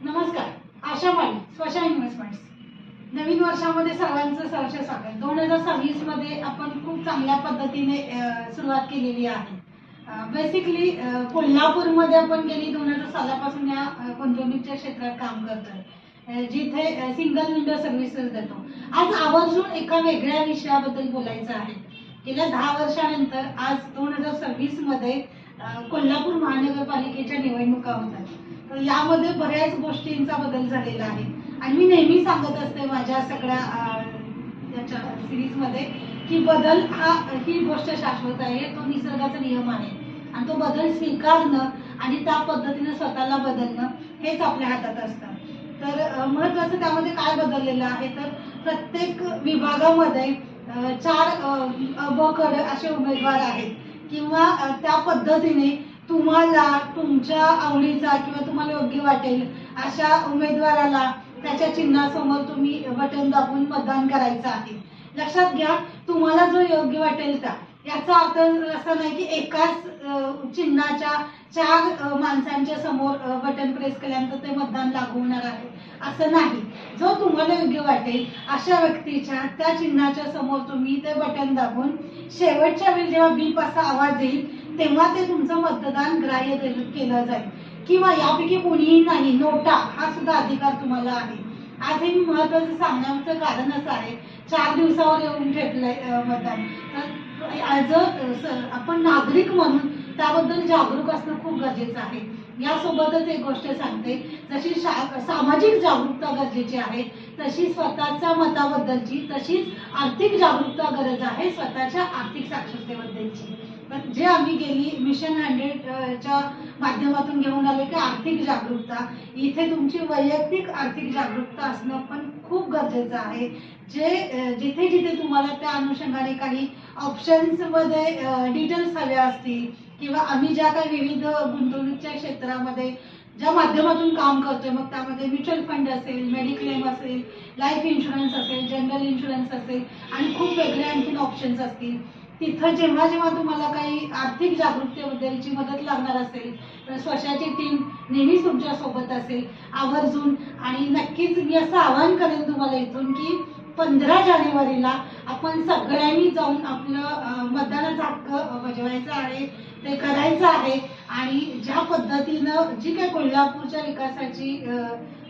नमस्कार. आशावाणी स्वशा इन्व्हेस्टमेंट्स नवीन वर्षामध्ये सर्वांचं सहर्ष स्वागत. 2026 मध्ये आपण खूप चांगल्या पद्धतीने सुरुवात केलेली आहे. बेसिकली कोल्हापूरमध्ये आपण गेली 2000 सालापासून या गुंतवणुकीच्या क्षेत्रात काम करतोय, जिथे सिंगल विंडो सर्व्हिसेस देतो. आज आवर्जून एका वेगळ्या विषयाबद्दल बोलायचं आहे. गेल्या 10 वर्षानंतर आज 2026 मध्ये कोल्हापूर महानगरपालिकेच्या निवडणुका होतात. तर यामध्ये बऱ्याच गोष्टींचा बदल झालेला आहे आणि मी नेहमी सांगत असते माझ्या सगळ्या याच्या सिरीजमध्ये की बदल ही गोष्ट शाश्वत आहे, तो निसर्गाचा नियम आहे आणि तो बदल स्वीकारणं आणि त्या पद्धतीने स्वतःला बदलणं हेच आपल्या हातात असतं. तर महत्त्वाचं त्यामध्ये काय बदललेलं आहे, तर प्रत्येक विभागामध्ये 4 बकड असे उमेदवार आहेत किंवा त्या पद्धतीने तुम्हाला तुमच्या आवडीचा किंवा तुम्हाला योग्य वाटेल अशा उमेदवाराला त्याच्या चिन्हासमोर तुम्ही बटन दाबून मतदान करायचं आहे. लक्षात घ्या, तुम्हाला जो योग्य वाटेल त्या, याचा अर्थ असा नाही की एकाच चिन्हाच्या 4 माणसांच्या समोर बटन प्रेस केल्यानंतर ते मतदान लागू होणार आहे असं नाही. जो तुम्हाला योग्य वाटेल अशा व्यक्तीच्या त्या चिन्हाच्या समोर तुम्ही ते बटन दाबून शेवटच्या वेळी जेव्हा बीप असा आवाज येईल तेव्हा ते तुमचं मतदान ग्राह्य केलं जाईल. किंवा यापैकी कोणीही नाही, नोटा हा सुद्धा अधिकार तुम्हाला आहे. आज हे महत्वाचं सांगण्याचं कारण असं आहे, 4 दिवसावर येऊन ठेवलंय मतदान. ॲज आपण नागरिक म्हणून त्याबद्दल जागरूक असणं खूप गरजेचं आहे. यासोबतच एक गोष्ट सांगते, जशी सामाजिक जागरूकता गरजेची आहे तशी स्वतःच्या मताबद्दलची, तशीच आर्थिक जागरूकता गरज आहे स्वतःच्या आर्थिक साक्षरतेबद्दलची. जे आम्ही गेली मिशन 100च्या माध्यमातून घेऊन आले की आर्थिक जागरूकता, इथे तुमची वैयक्तिक आर्थिक जागरूकता असणं पण खूप गरजेचं आहे. जिथे जिथे तुम्हाला त्या अनुषंगाने काही ऑप्शन्समध्ये डिटेल्स हव्या असतील किंवा आम्ही ज्या काही विविध गुंतवणुकीच्या क्षेत्रामध्ये ज्या माध्यमातून काम करतोय, मग त्यामध्ये म्युच्युअल फंड असेल, मेडिक्लेम असेल, लाईफ इन्शुरन्स असेल, जनरल इन्शुरन्स असेल आणि खूप वेगळे आणखीन ऑप्शन्स असतील, तिथं जेव्हा जेव्हा तुम्हाला काही आर्थिक जागरूकतेबद्दलची मदत लागणार असेल तर स्वशाची टीम नेहमीच तुमच्या सोबत असेल आवर्जून. आणि नक्कीच मी असं आवाहन करेन तुम्हाला इथून की 15 जानेवारीला आपण सगळ्यांनी जाऊन आपलं मतदानाचा हक्क बजवायचा आहे, ते करायचं आहे. आणि ज्या पद्धतीनं जी काही कोल्हापूरच्या विकासाची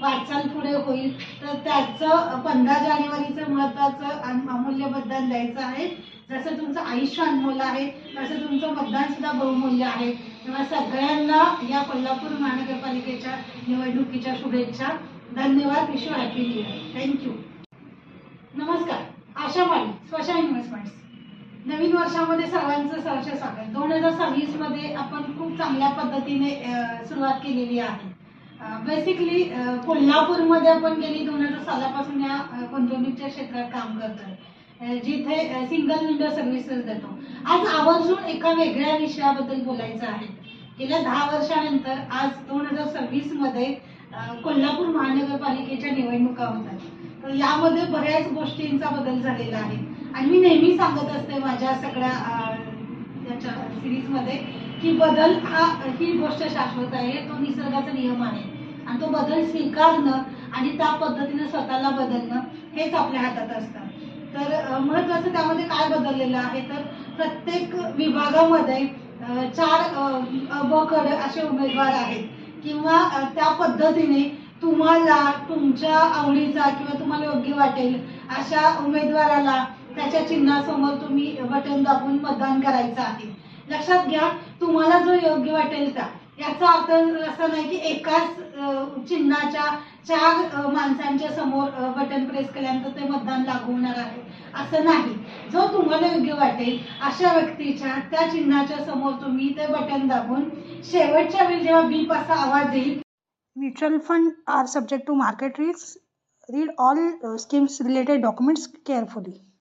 वाटचाल पुढे होईल तर त्याचं 15 जानेवारीचं महत्त्वाचं अमूल्य मतदान द्यायचं आहे. जसं तुमचं आयुष्य अनमोल आहे तसं तुमचं मतदान सुद्धा बहुमूल्य आहे. तेव्हा सगळ्यांना या कोल्हापूर महानगरपालिकेच्या निवडणुकीच्या शुभेच्छा. धन्यवाद. Wish you happy new year. Thank you. नमस्कार. आशावाणी स्वशा इन्व्हेस्टमेंट्स नवीन वर्षामध्ये सर्वांचं सहर्ष स्वागत. 2026 मध्ये आपण खूप चांगल्या पद्धतीने सुरुवात केलेली आहे. बेसिकली कोल्हापूरमध्ये आपण गेली 2000 सालापासून या गुंतवणुकीच्या क्षेत्रात काम करतोय, जिथे सिंगल विंडो सर्व्हिसेस देतो. आज आवर्जून एका वेगळ्या विषयाबद्दल बोलायचं आहे. गेल्या 10 वर्षानंतर आज 2026 मध्ये कोल्हापूर महानगरपालिकेच्या निवडणुका होतात. तर यामध्ये बऱ्याच गोष्टींचा बदल झालेला आहे आणि मी नेहमी सांगत असते माझ्या सगळ्या याच्या सिरीजमध्ये की बदल ही गोष्ट शाश्वत आहे, तो निसर्गाचा नियम आहे आणि तो बदल स्वीकारणं आणि त्या पद्धतीने स्वतःला बदलणं हेच आपल्या हातात असतं. तर महत्त्वाचं त्यामध्ये काय बदललेलं आहे, तर प्रत्येक विभागामध्ये 4 बकड असे उमेदवार आहेत किंवा त्या पद्धतीने तुम्हाला तुमच्या आवडीचा किंवा तुम्हाला योग्य वाटेल अशा उमेदवाराला त्याच्या चिन्हासमोर तुम्ही बटन दाबून मतदान करायचं आहे. लक्षात घ्या, तुम्हाला जो योग्य वाटेल त्या, याचा अर्थ असा नाही की एकाच चिन्हाच्या 4 माणसांच्या समोर बटन प्रेस केल्यानंतर ते मतदान लागू होणार आहे असं नाही. जो तुम्हाला योग्य वाटेल अशा व्यक्तीच्या त्या चिन्हाच्या समोर तुम्ही ते बटन दाबून शेवटच्या वेळी जेव्हा बीप असा आवाज येईल. Mutual funds are subject to market risks. Read all schemes related documents carefully.